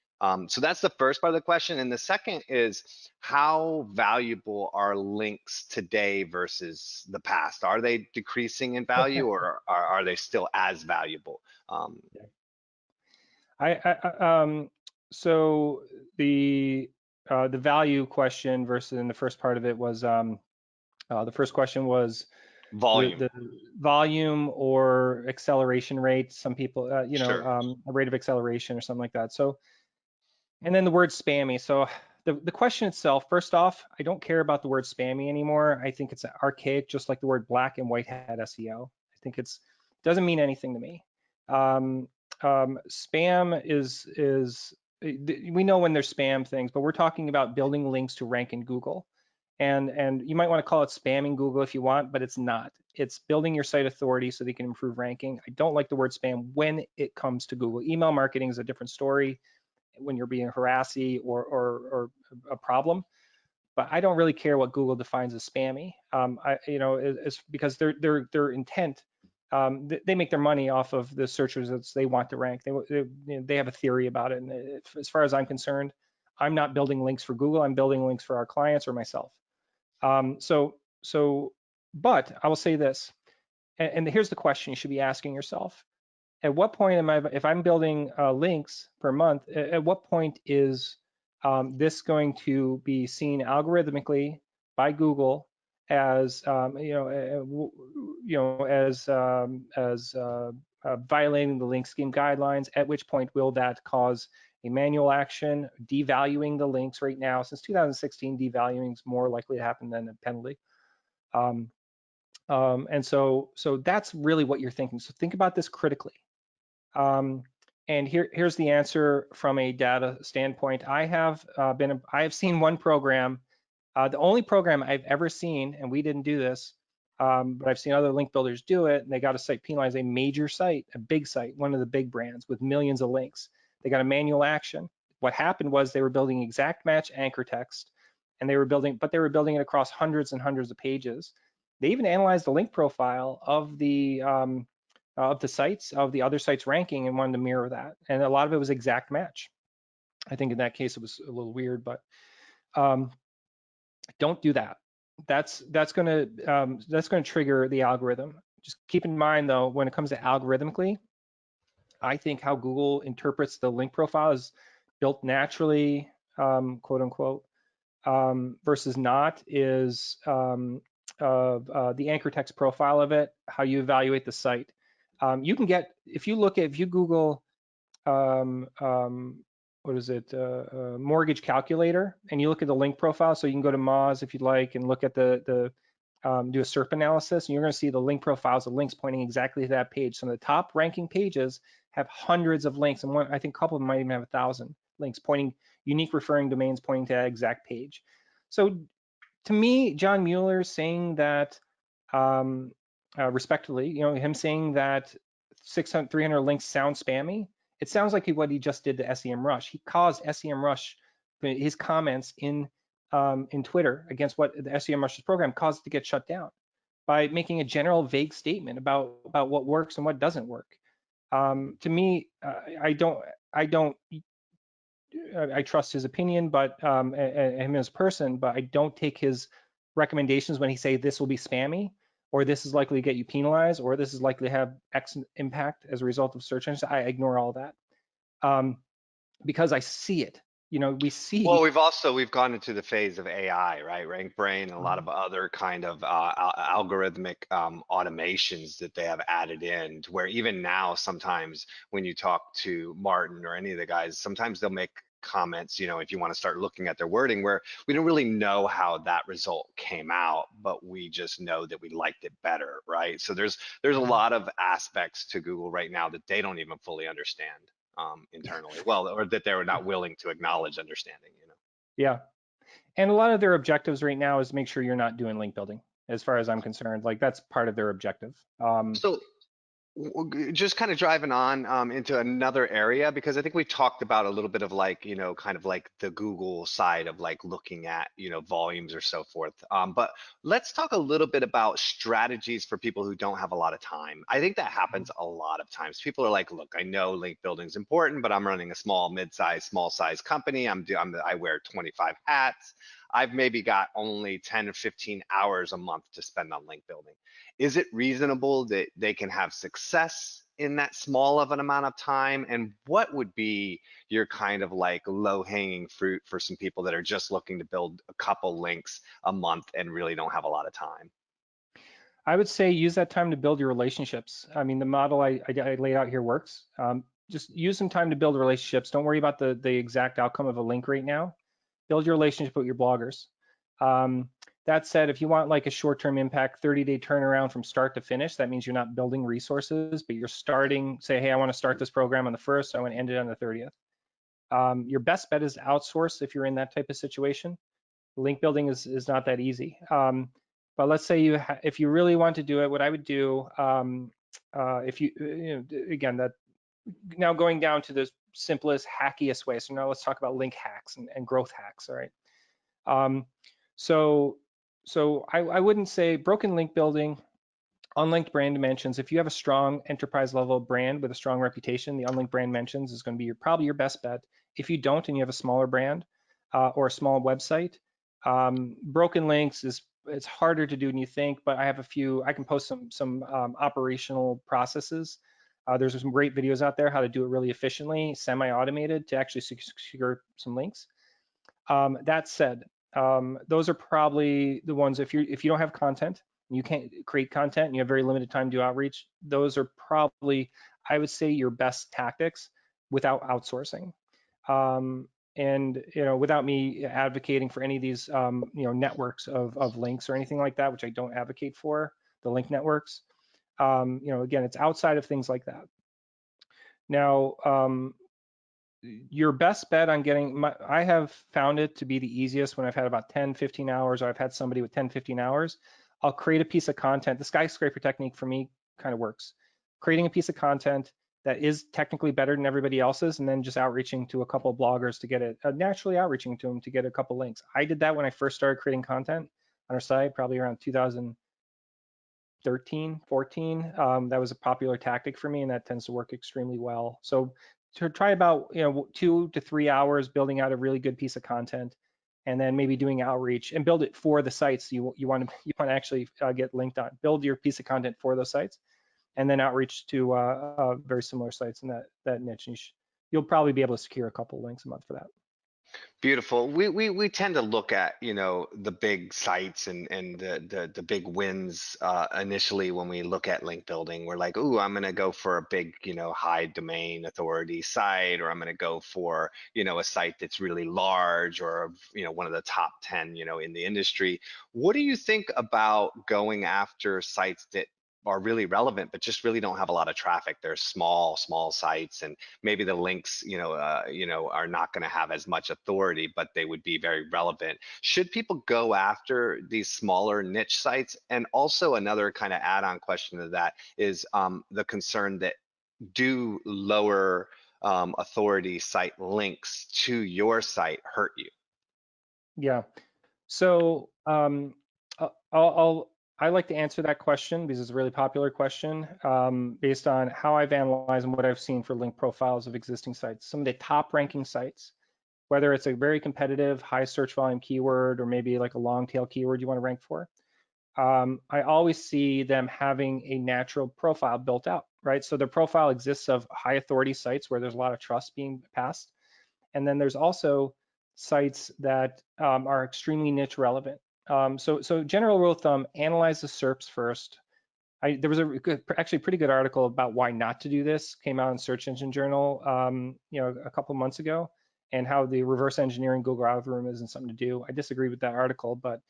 So that's the first part of the question. And the second is, how valuable are links today versus the past? Are they decreasing in value, or are they still as valuable? So the value question versus in the first part of it was the first question was Volume. the volume or acceleration rate. Some people, Sure. a rate of acceleration or something like that. So, and then the word spammy. So the question itself, first off, I don't care about the word spammy anymore. I think it's archaic, just like the word black and white hat SEO. I think it's doesn't mean anything to me. Um, Spam is we know when there's spam things, but we're talking about building links to rank in Google. And you might want to call it spamming Google if you want, but it's not. It's building your site authority so they can improve ranking. I don't like the word spam when it comes to Google. Email marketing is a different story when you're being harassy or a problem. But I don't really care what Google defines as spammy. It's because their intent. They make their money off of the search results they want to rank. They have a theory about it. And as far as I'm concerned, I'm not building links for Google. I'm building links for our clients or myself. So, but I will say this, and here's the question you should be asking yourself: at what point am I, if I'm building links per month, at what point is this going to be seen algorithmically by Google as violating the link scheme guidelines? At which point will that cause a manual action, devaluing the links? Right now, since 2016, devaluing is more likely to happen than a penalty. Um, and so that's really what you're thinking. So think about this critically. Um, and here's the answer from a data standpoint. I have seen one program, the only program I've ever seen, and we didn't do this, but I've seen other link builders do it, and they got a site penalized, a major site, a big site, one of the big brands with millions of links. They got a manual action. What happened was they were building exact match anchor text, and they were building it across hundreds and hundreds of pages. They even analyzed the link profile of the sites, of the other sites ranking, and wanted to mirror that. And a lot of it was exact match. I think in that case it was a little weird, but um, don't do that. That's gonna trigger the algorithm. Just keep in mind though, when it comes to algorithmically, I think how Google interprets the link profile is built naturally, quote unquote, versus not is the anchor text profile of it, how you evaluate the site. You can get, if you Google, um, um, what is it, mortgage calculator, and you look at the link profile, so you can go to Moz if you'd like and look at do a SERP analysis, and you're going to see the link profiles of links pointing exactly to that page. Some of the top ranking pages have hundreds of links, and I think a couple of them might even have 1,000 links pointing, unique referring domains pointing to that exact page. So to me, John Mueller saying that, respectively, him saying that 600, 300 links sound spammy, it sounds like what he just did to SEMrush. He caused SEMrush, his comments in Twitter against what the SEMrush's program caused it to get shut down by making a general vague statement about what works and what doesn't work. To me, I trust his opinion, but him as a person, but I don't take his recommendations when he say this will be spammy, or this is likely to get you penalized, or this is likely to have X impact as a result of search engines. I ignore all that because I see it. We Well, see. we've gone into the phase of AI, right? Rank Brain and a lot of other kind of algorithmic automations that they have added in, to where even now sometimes when you talk to Martin or any of the guys, sometimes they'll make comments, if you want to start looking at their wording, where we don't really know how that result came out, but we just know that we liked it better, right? So there's a lot of aspects to Google right now that they don't even fully understand internally, well, or that they're not willing to acknowledge understanding. Yeah, and a lot of their objectives right now is to make sure you're not doing link building. As far as I'm concerned, like that's part of their objective. So just kind of driving on into another area, because I think we talked about a little bit of like, kind of like the Google side of like looking at, volumes or so forth. But let's talk a little bit about strategies for people who don't have a lot of time. I think that happens a lot of times. People are like, look, I know link building is important, but I'm running a small size company. I wear 25 hats. I've maybe got only 10 or 15 hours a month to spend on link building. Is it reasonable that they can have success in that small of an amount of time? And what would be your kind of like low hanging fruit for some people that are just looking to build a couple links a month and really don't have a lot of time? I would say use that time to build your relationships. I mean, the model I laid out here works. Just use some time to build relationships. Don't worry about the exact outcome of a link right now. Build your relationship with your bloggers. Um, that said, if you want like a short-term impact, 30-day turnaround from start to finish, that means you're not building resources, but you're starting, say, hey, I want to start this program on the 1st, I want to end it on the 30th. Your best bet is outsource if you're in that type of situation. Link building is not that easy. But let's say if you really want to do it, what I would do, if you know, again, that now going down to the simplest, hackiest way. So now let's talk about link hacks and growth hacks. All right. Um, so I wouldn't say broken link building, unlinked brand dimensions. If you have a strong enterprise level brand with a strong reputation, the unlinked brand mentions is going to be probably your best bet. If you don't and you have a smaller brand or a small website, broken links is it's harder to do than you think. But I have a few. I can post some operational processes. There's some great videos out there how to do it really efficiently, semi-automated to actually secure some links. That said, those are probably the ones if you don't have content, you can't create content, and you have very limited time to do outreach. Those are probably, I would say, your best tactics without outsourcing. And without me advocating for any of these networks of links or anything like that, which I don't advocate for, the link networks. Again, it's outside of things like that. Now, your best bet on I have found it to be the easiest when I've had about 10, 15 hours, or I've had somebody with 10, 15 hours. I'll create a piece of content. The skyscraper technique for me kind of works. Creating a piece of content that is technically better than everybody else's, and then just outreaching to a couple of bloggers to get it, naturally outreaching to them to get a couple links. I did that when I first started creating content on our site, probably around 2013, 14. That was a popular tactic for me, and that tends to work extremely well. So to try about 2 to 3 hours building out a really good piece of content, and then maybe doing outreach and build it for the sites you want to actually get linked on. Build your piece of content for those sites, and then outreach to very similar sites in that niche. You'll probably be able to secure a couple links a month for that. Beautiful. We tend to look at, the big sites and the big wins initially when we look at link building. We're like, ooh, I'm gonna go for a big, high domain authority site, or I'm gonna go for, a site that's really large, or one of the top 10, in the industry. What do you think about going after sites that are really relevant, but just really don't have a lot of traffic? They're small sites, and maybe the links, are not going to have as much authority, but they would be very relevant. Should people go after these smaller niche sites? And also another kind of add-on question to that is the concern that do lower authority site links to your site hurt you? Yeah. So I like to answer that question because it's a really popular question based on how I've analyzed and what I've seen for link profiles of existing sites. Some of the top ranking sites, whether it's a very competitive high search volume keyword or maybe like a long tail keyword you want to rank for, I always see them having a natural profile built out, right? So their profile exists of high authority sites where there's a lot of trust being passed. And then there's also sites that are extremely niche relevant. So general rule of thumb, analyze the SERPs first. There was actually pretty good article about why not to do this, came out in Search Engine Journal, a couple months ago, and how the reverse engineering Google algorithm isn't something to do. I disagree with that article, but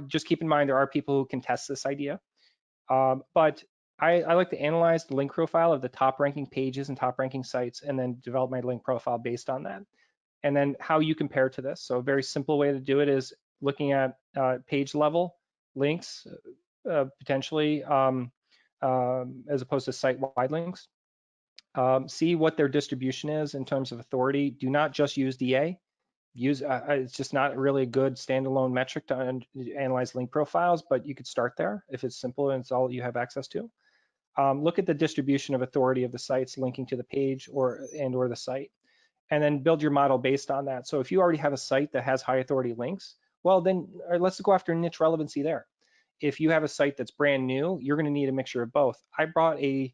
just keep in mind there are people who can test this idea. But I like to analyze the link profile of the top ranking pages and top ranking sites, and then develop my link profile based on that. And then how you compare to this. So a very simple way to do it is looking at page level links, potentially, as opposed to site-wide links. See what their distribution is in terms of authority. Do not just use DA. It's just not really a good standalone metric to analyze link profiles, but you could start there if it's simple and it's all you have access to. Look at the distribution of authority of the sites linking to the page or the site, and then build your model based on that. So if you already have a site that has high authority links, well then let's go after niche relevancy there. If you have a site that's brand new, you're going to need a mixture of both. I brought this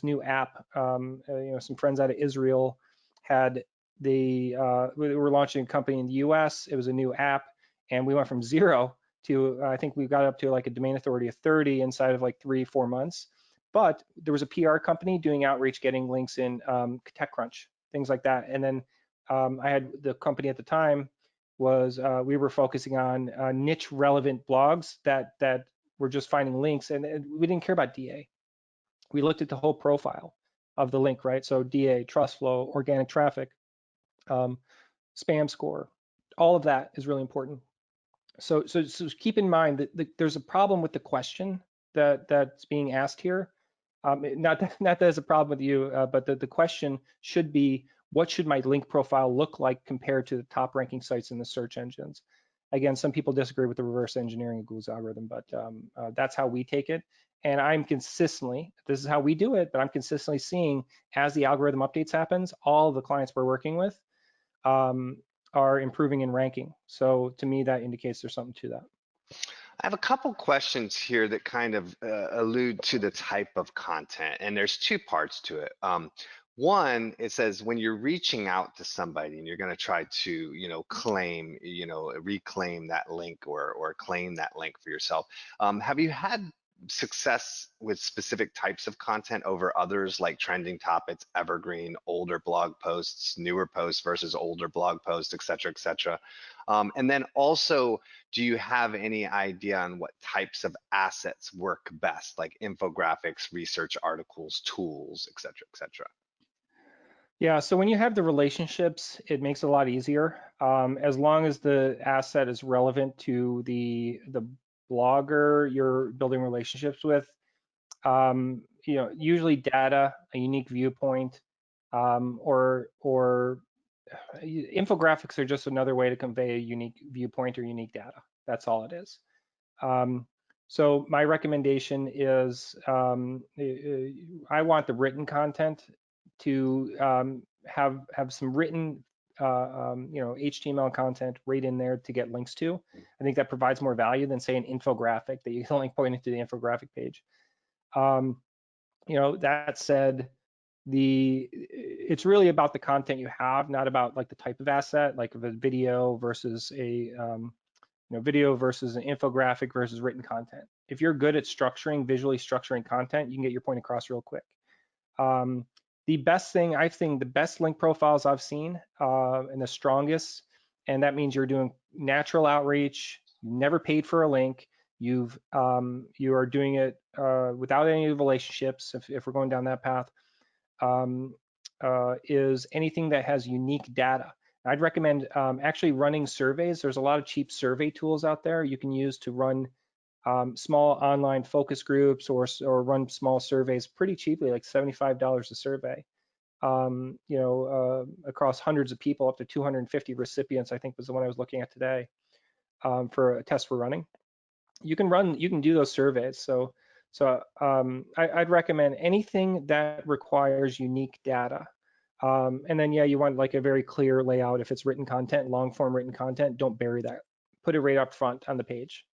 new app. Some friends out of Israel had we were launching a company in the US. It was a new app, and we went from 0 to I think we got up to like a domain authority of 30 inside of like 3-4 months. But there was a PR company doing outreach, getting links in TechCrunch, things like that. And then I had the company at the time was we were focusing on niche relevant blogs that were just finding links, and we didn't care about DA. We looked at the whole profile of the link, right? So DA, trust flow, organic traffic, um, spam score, all of that is really important. So keep in mind that there's a problem with the question that's being asked here. Not that there's a problem with you, but the question should be, what should my link profile look like compared to the top ranking sites in the search engines? Again, some people disagree with the reverse engineering of Google's algorithm, but that's how we take it. And I'm consistently, this is how we do it, but I'm consistently seeing as the algorithm updates happens, all the clients we're working with um, are improving in ranking. So to me, that indicates there's something to that. I have a couple questions here that kind of allude to the type of content, and there's two parts to it. One, it says when you're reaching out to somebody and you're going to try to, claim, reclaim that link or claim that link for yourself. Have you had success with specific types of content over others, like trending topics, evergreen, older blog posts, newer posts versus older blog posts, et cetera, et cetera? And then also, do you have any idea on what types of assets work best, like infographics, research articles, tools, et cetera, et cetera? Yeah, so when you have the relationships, it makes it a lot easier. As long as the asset is relevant to the blogger you're building relationships with, usually data, a unique viewpoint, or infographics are just another way to convey a unique viewpoint or unique data. That's all it is. Um, so my recommendation is I want the written content to have some written HTML content right in there to get links to. I think that provides more value than say an infographic that you can only point it to the infographic page. That said, it's really about the content you have, not about like the type of asset, like if a video versus a video versus an infographic versus written content. If you're good at visually structuring content, you can get your point across real quick. The best thing I've seen, the best link profiles I've seen, and the strongest, and that means you're doing natural outreach, never paid for a link, you are doing it without any relationships, if we're going down that path, is anything that has unique data. I'd recommend actually running surveys. There's a lot of cheap survey tools out there you can use to run small online focus groups or run small surveys pretty cheaply, like $75 a survey. Across hundreds of people, up to 250 recipients, I think was the one I was looking at today for a test we're running. You can do those surveys. I'd recommend anything that requires unique data. And then, yeah, you want like a very clear layout. If it's written content, long form written content, don't bury that. Put it right up front on the page.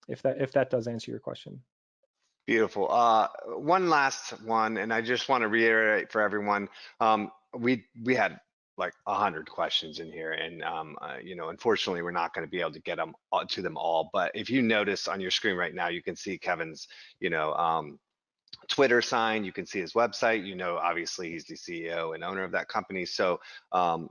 If that does answer your question. Beautiful. One last one, and I just want to reiterate for everyone. We had like 100 questions in here, and unfortunately, we're not going to be able to get them to them all. But if you notice on your screen right now, you can see Kevin's, Twitter sign. You can see his website. Obviously, he's the CEO and owner of that company. So um,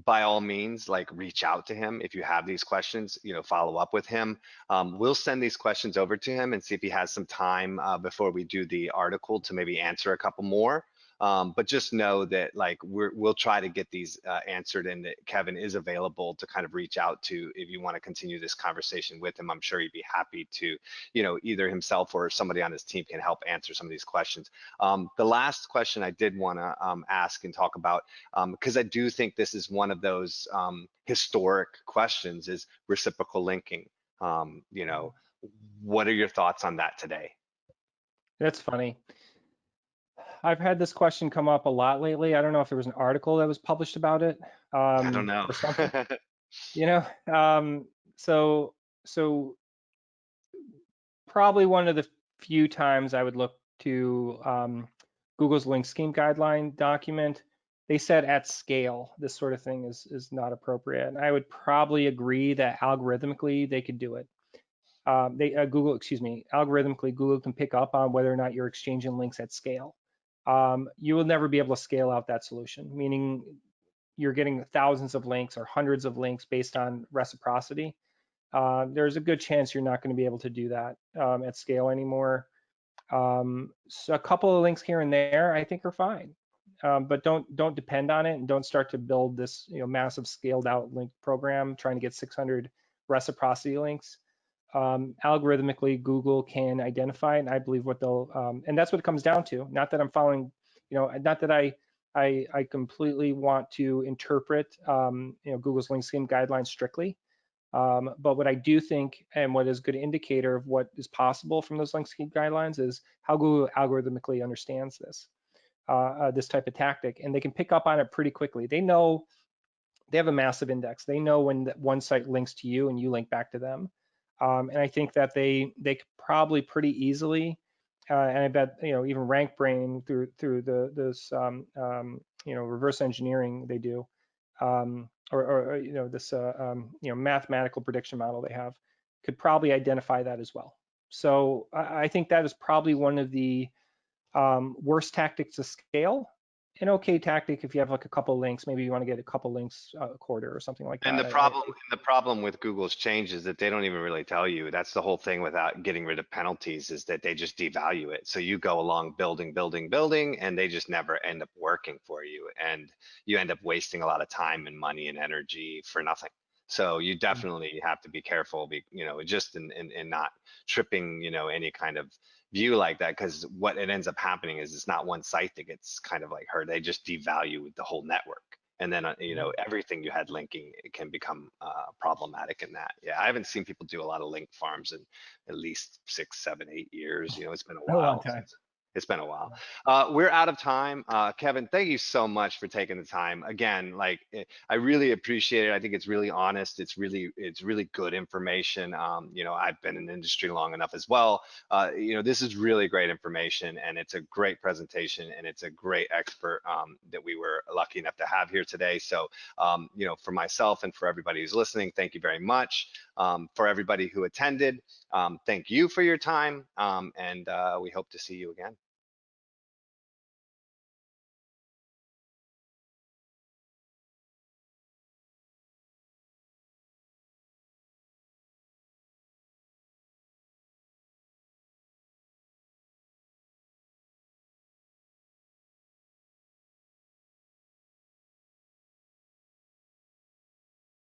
by all means, like reach out to him if you have these questions, follow up with him. We'll send these questions over to him and see if he has some time before we do the article to maybe answer a couple more. But just know that like we'll try to get these answered, and that Kevin is available to kind of reach out to if you want to continue this conversation with him. I'm sure he'd be happy to, either himself or somebody on his team can help answer some of these questions. The last question I did want to ask and talk about, because I do think this is one of those historic questions, is reciprocal linking. What are your thoughts on that today? That's funny. I've had this question come up a lot lately. I don't know if there was an article that was published about it I don't know. or something. You know, um, so so probably one of the few times I would look to Google's link scheme guideline document they said at scale, this sort of thing is not appropriate. And I would probably agree that algorithmically they could do it. Google, excuse me, algorithmically Google can pick up on whether or not you're exchanging links at scale. You will never be able to scale out that solution, meaning you're getting thousands of links or hundreds of links based on reciprocity. There's a good chance you're not going to be able to do that at scale anymore. So a couple of links here and there, I think, are fine, but don't depend on it, and don't start to build this massive scaled out link program trying to get 600 reciprocity links. Algorithmically, Google can identify it, and I believe what they'll, and that's what it comes down to. Not that I'm following, not that I completely want to interpret Google's link scheme guidelines strictly. But what I do think, and what is a good indicator of what is possible from those link scheme guidelines, is how Google algorithmically understands this type of tactic, and they can pick up on it pretty quickly. They know they have a massive index. They know when one site links to you and you link back to them. And I think that they could probably pretty easily, and I bet even rank brain through this reverse engineering they do, or this mathematical prediction model they have, could probably identify that as well. So I think that is probably one of the worst tactics to scale. An okay tactic if you have like a couple links, maybe you want to get a couple links a quarter or something like And that. the problem with Google's change is that they don't even really tell you. That's the whole thing without getting rid of penalties, is that they just devalue it. So you go along building, building, building, and they just never end up working for you. And you end up wasting a lot of time and money and energy for nothing. So you definitely have to be careful, just in not tripping, any kind of view like that, because what it ends up happening is it's not one site that gets kind of like hurt. They just devalue the whole network. And then, everything you had linking, it can become problematic in that. Yeah, I haven't seen people do a lot of link farms in at least 6, 7, 8 years. It's been a A long while time. since. It's been a while. We're out of time. Kevin, thank you so much for taking the time. Again, I really appreciate it. I think it's really honest. It's really good information. I've been in the industry long enough as well. This is really great information, and it's a great presentation, and it's a great expert that we were lucky enough to have here today. So, for myself and for everybody who's listening, thank you very much. For everybody who attended, thank you for your time, and we hope to see you again.